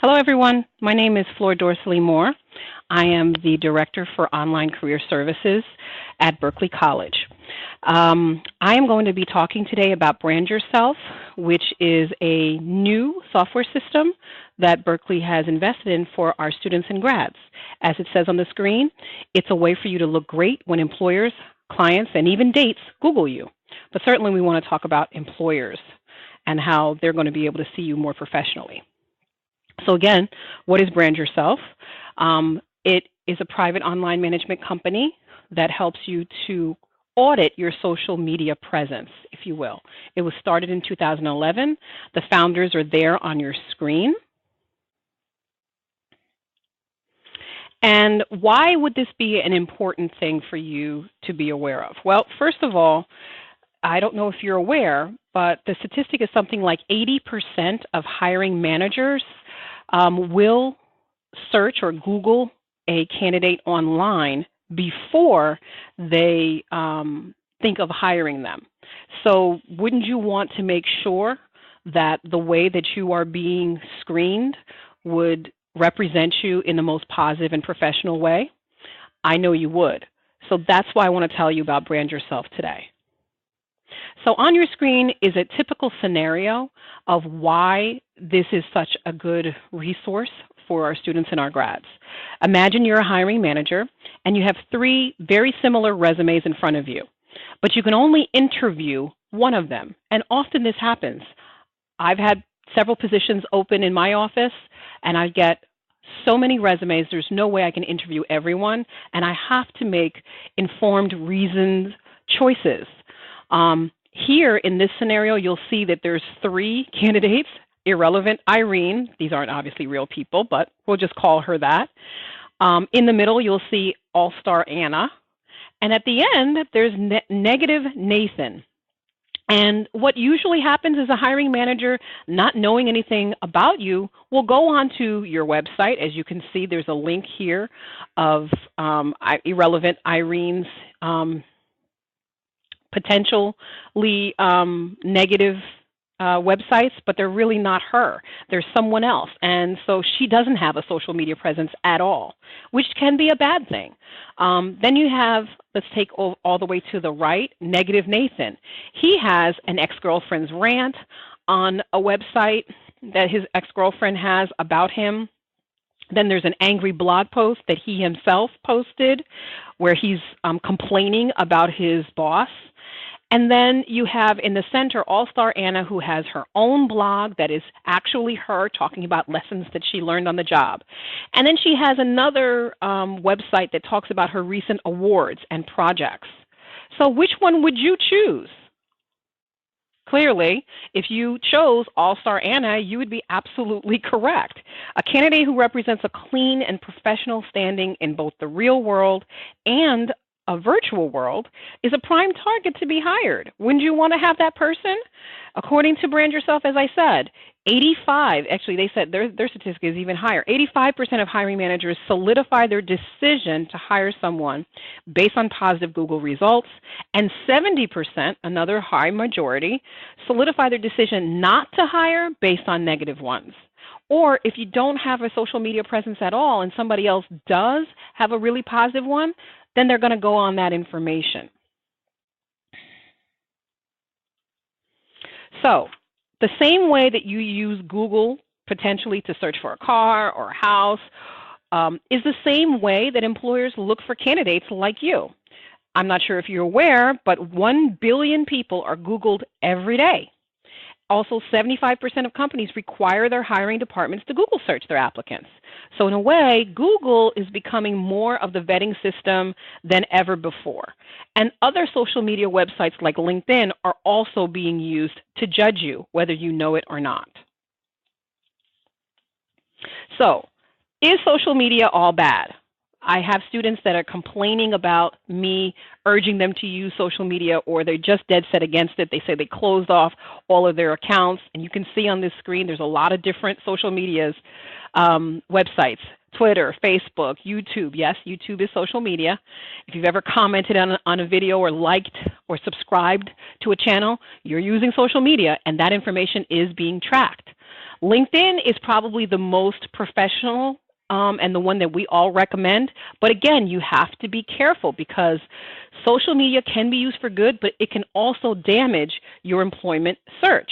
Hello, everyone. My name is Flor Dorsley Moore. I am the Director for Online Career Services at Berkeley College. I am going to be talking today about Brand Yourself, which is a new software system that Berkeley has invested in for our students and grads. As it says on the screen, it's a way for you to look great when employers, clients, and even dates Google you. But certainly we want to talk about employers and how they're going to be able to see you more professionally. So again, what is Brand Yourself? It is a private online management company that helps you to audit your social media presence, if you will. It was started in 2011. The founders are there on your screen. And why would this be an important thing for you to be aware of? Well, first of all, I don't know if you're aware, but the statistic is something like 80% of hiring managers will search or Google a candidate online before they think of hiring them. So wouldn't you want to make sure that the way that you are being screened would represent you in the most positive and professional way? I know you would. So that's why I want to tell you about Brand Yourself today. So on your screen is a typical scenario of why this is such a good resource for our students and our grads. Imagine you're a hiring manager and you have 3 very similar resumes in front of you, but you can only interview one of them. And often this happens. I've had several positions open in my office and I get so many resumes, there's no way I can interview everyone, and I have to make informed, reasoned choices. Here in this scenario, you'll see that there's 3 candidates. Irrelevant Irene, these aren't obviously real people, but we'll just call her that. In the middle, you'll see All-Star Anna. And at the end, there's Negative Nathan. And what usually happens is a hiring manager, not knowing anything about you, will go onto your website. As you can see, there's a link here of Irrelevant Irene's potentially negative websites, but they're really not her. There's someone else. And so she doesn't have a social media presence at all, which can be a bad thing. Then you have, let's take all the way to the right, Negative Nathan. He has an ex-girlfriend's rant on a website that his ex-girlfriend has about him. Then there's an angry blog post that he himself posted where he's complaining about his boss. And then you have in the center All-Star Anna, who has her own blog that is actually her talking about lessons that she learned on the job. And then she has another website that talks about her recent awards and projects. So which one would you choose? Clearly, if you chose All-Star Anna, you would be absolutely correct. A candidate who represents a clean and professional standing in both the real world and a virtual world is a prime target to be hired. Wouldn't you want to have that person? According to Brand Yourself, as I said, 85, actually they said their statistic is even higher, 85% of hiring managers solidify their decision to hire someone based on positive Google results, and 70%, another high majority, solidify their decision not to hire based on negative ones. Or if you don't have a social media presence at all and somebody else does have a really positive one, then they're going to go on that information. So the same way that you use Google potentially to search for a car or a house is the same way that employers look for candidates like you. I'm not sure if you're aware, but 1 billion people are Googled every day. Also, 75% of companies require their hiring departments to Google search their applicants. So in a way, Google is becoming more of the vetting system than ever before. And other social media websites like LinkedIn are also being used to judge you, whether you know it or not. So, is social media all bad? I have students that are complaining about me urging them to use social media, or they're just dead set against it. They say they closed off all of their accounts. And you can see on this screen there's a lot of different social medias, websites, Twitter, Facebook, YouTube. Yes, YouTube is social media. If you've ever commented on a video or liked or subscribed to a channel, you're using social media, and that information is being tracked. LinkedIn is probably the most professional and the one that we all recommend. But again, you have to be careful because social media can be used for good, but it can also damage your employment search.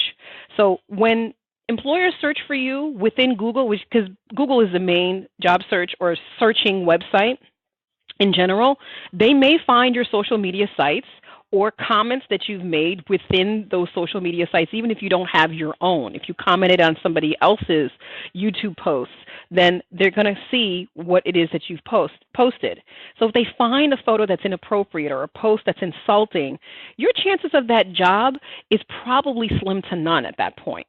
So when employers search for you within Google, because Google is the main job search or searching website in general, they may find your social media sites or comments that you've made within those social media sites, even if you don't have your own. If you commented on somebody else's YouTube posts, then they're going to see what it is that you've posted. So if they find a photo that's inappropriate or a post that's insulting, your chances of that job is probably slim to none at that point.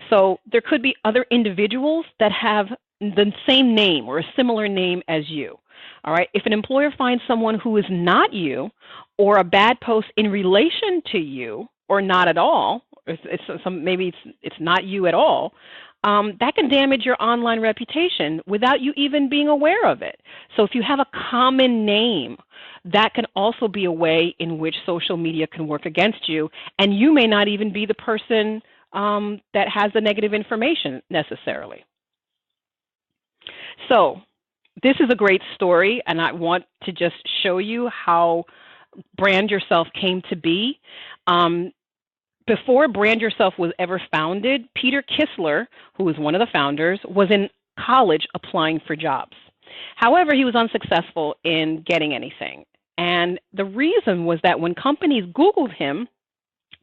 So there could be other individuals that have the same name or a similar name as you. All right. If an employer finds someone who is not you or a bad post in relation to you or not at all, maybe it's not you at all, that can damage your online reputation without you even being aware of it. So if you have a common name, that can also be a way in which social media can work against you, and you may not even be the person that has the negative information necessarily. So this is a great story, and I want to just show you how Brand Yourself came to be. Before Brand Yourself was ever founded, Peter Kistler, who was one of the founders, was in college applying for jobs. However, he was unsuccessful in getting anything. And the reason was that when companies Googled him,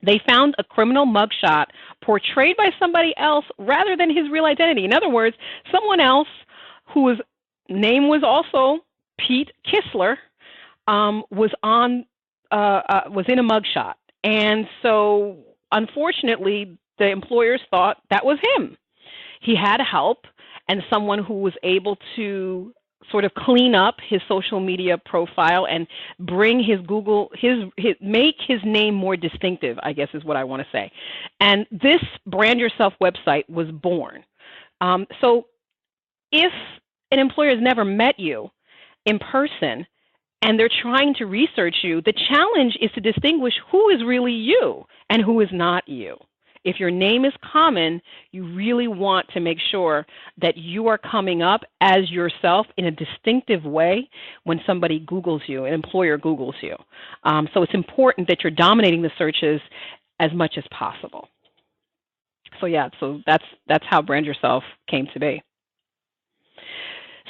they found a criminal mugshot portrayed by somebody else rather than his real identity. In other words, someone else whose name was also Pete Kistler was in a mugshot. And so, unfortunately, the employers thought that was him. He had help and someone who was able to sort of clean up his social media profile and bring his make his name more distinctive, I guess is what I want to say. And this Brand Yourself website was born. So if an employer has never met you in person and they're trying to research you, the challenge is to distinguish who is really you and who is not you. If your name is common, you really want to make sure that you are coming up as yourself in a distinctive way when somebody Googles you, an employer Googles you. So it's important that you're dominating the searches as much as possible. So yeah, so that's how Brand Yourself came to be.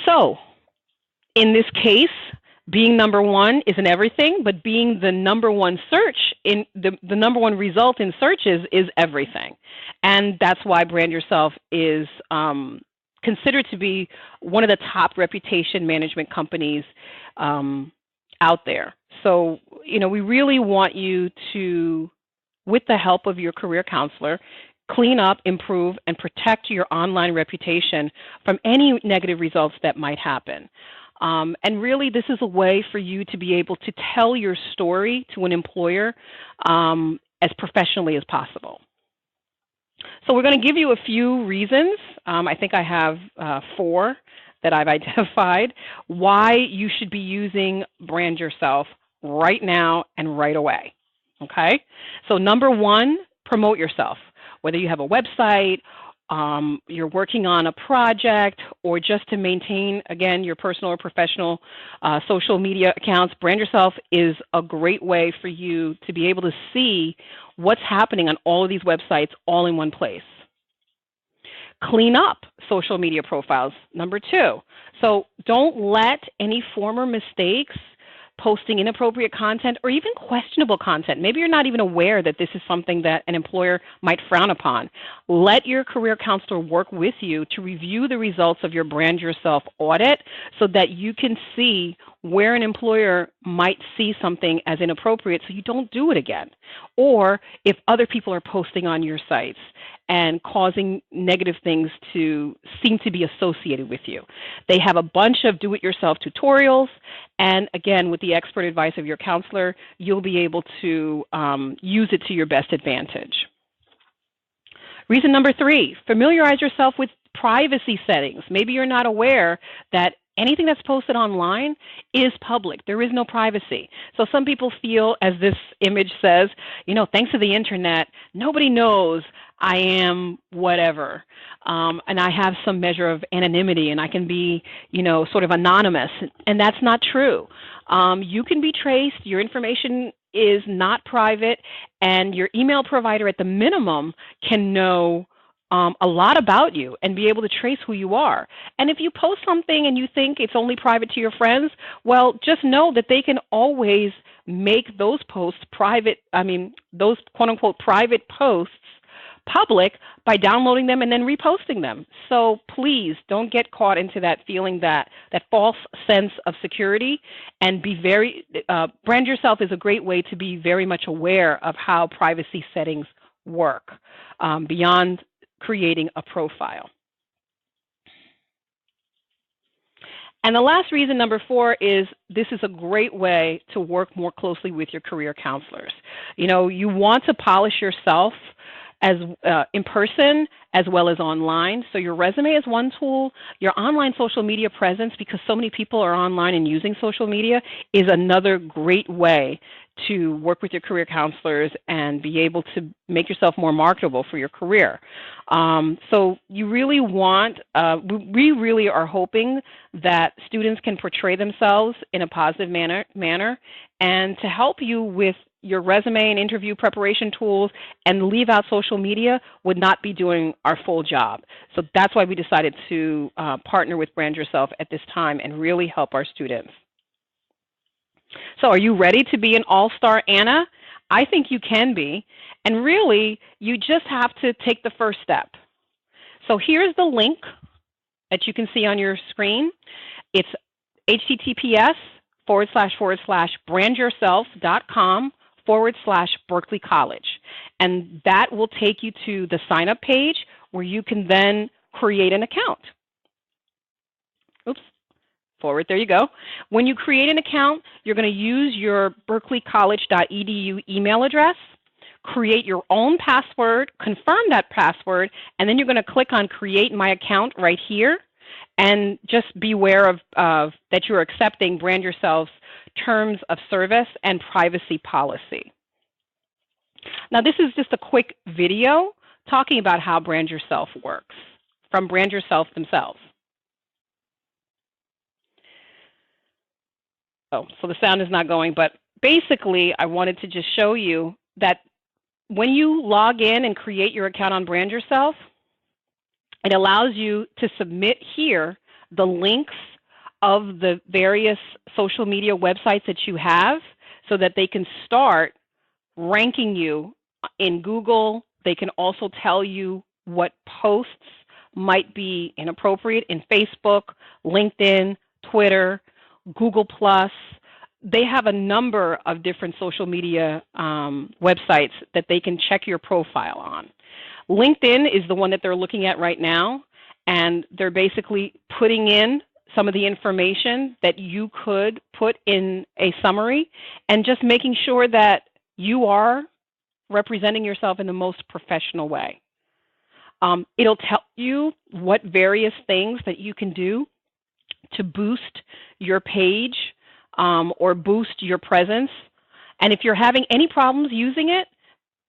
So in this case, being number one isn't everything, but being the number one search in the number one result in searches is everything. And that's why Brand Yourself is considered to be one of the top reputation management companies out there. So, we really want you to, with the help of your career counselor, clean up, improve, and protect your online reputation from any negative results that might happen. And really, this is a way for you to be able to tell your story to an employer as professionally as possible. So we're going to give you a few reasons. I think I have 4 that I've identified why you should be using Brand Yourself right now and right away. Okay? So number 1, promote yourself. Whether you have a website, you're working on a project, or just to maintain, again, your personal or professional social media accounts, Brand Yourself is a great way for you to be able to see what's happening on all of these websites all in one place. Clean up social media profiles, number 2. So don't let any former mistakes, posting inappropriate content, or even questionable content. Maybe you're not even aware that this is something that an employer might frown upon. Let your career counselor work with you to review the results of your Brand Yourself audit so that you can see where an employer might see something as inappropriate so you don't do it again. Or if other people are posting on your sites and causing negative things to seem to be associated with you. They have a bunch of do-it-yourself tutorials, and again, with the expert advice of your counselor, you'll be able to use it to your best advantage. Reason number 3, familiarize yourself with privacy settings. Maybe you're not aware that anything that's posted online is public. There is no privacy. So some people feel, as this image says, thanks to the internet, nobody knows I am whatever, and I have some measure of anonymity, and I can be, sort of anonymous, and that's not true. You can be traced. Your information is not private, and your email provider, at the minimum, can know a lot about you and be able to trace who you are. And if you post something and you think it's only private to your friends, well, just know that they can always make those posts private, those quote-unquote private posts public by downloading them and then reposting them. So please don't get caught into that feeling, that false sense of security, and be brand yourself is a great way to be very much aware of how privacy settings work beyond creating a profile. And the last reason, number 4, is this is a great way to work more closely with your career counselors. You want to polish yourself as in person as well as online. So your resume is one tool. Your online social media presence, because so many people are online and using social media, is another great way to work with your career counselors and be able to make yourself more marketable for your career. So you really want, we really are hoping that students can portray themselves in a positive manner, and to help you with your resume and interview preparation tools and leave out social media would not be doing our full job. So that's why we decided to partner with Brand Yourself at this time and really help our students. So are you ready to be an all-star Anna? I think you can be. And really, you just have to take the first step. So here's the link that you can see on your screen. It's https://brandyourself.com/Berkeley College. And that will take you to the sign-up page where you can then create an account. Oops. Forward, there you go. When you create an account, you're going to use your berkeleycollege.edu email address, create your own password, confirm that password, and then you're going to click on Create My Account right here, and just beware of that you're accepting Brand Yourself's terms of service and privacy policy. Now, this is just a quick video talking about how Brand Yourself works from Brand Yourself themselves. So the sound is not going, but basically I wanted to just show you that when you log in and create your account on Brand Yourself, it allows you to submit here the links of the various social media websites that you have so that they can start ranking you in Google. They can also tell you what posts might be inappropriate in Facebook, LinkedIn, Twitter, Google+. They have a number of different social media websites that they can check your profile on. LinkedIn is the one that they're looking at right now, and they're basically putting in some of the information that you could put in a summary and just making sure that you are representing yourself in the most professional way. It'll tell you what various things that you can do to boost your page or boost your presence. And if you're having any problems using it,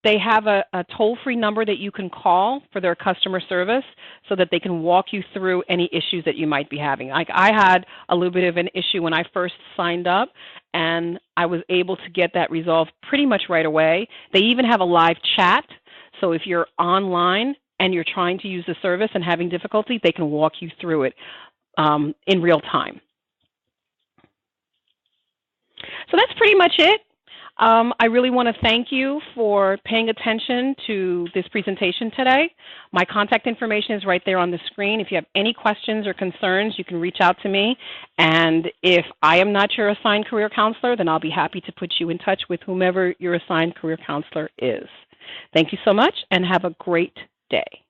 they have a toll-free number that you can call for their customer service so that they can walk you through any issues that you might be having. Like I had a little bit of an issue when I first signed up, and I was able to get that resolved pretty much right away. They even have a live chat, so if you're online and you're trying to use the service and having difficulty, they can walk you through it in real time. So that's pretty much it. I really want to thank you for paying attention to this presentation today. My contact information is right there on the screen. If you have any questions or concerns, you can reach out to me. And if I am not your assigned career counselor, then I'll be happy to put you in touch with whomever your assigned career counselor is. Thank you so much, and have a great day.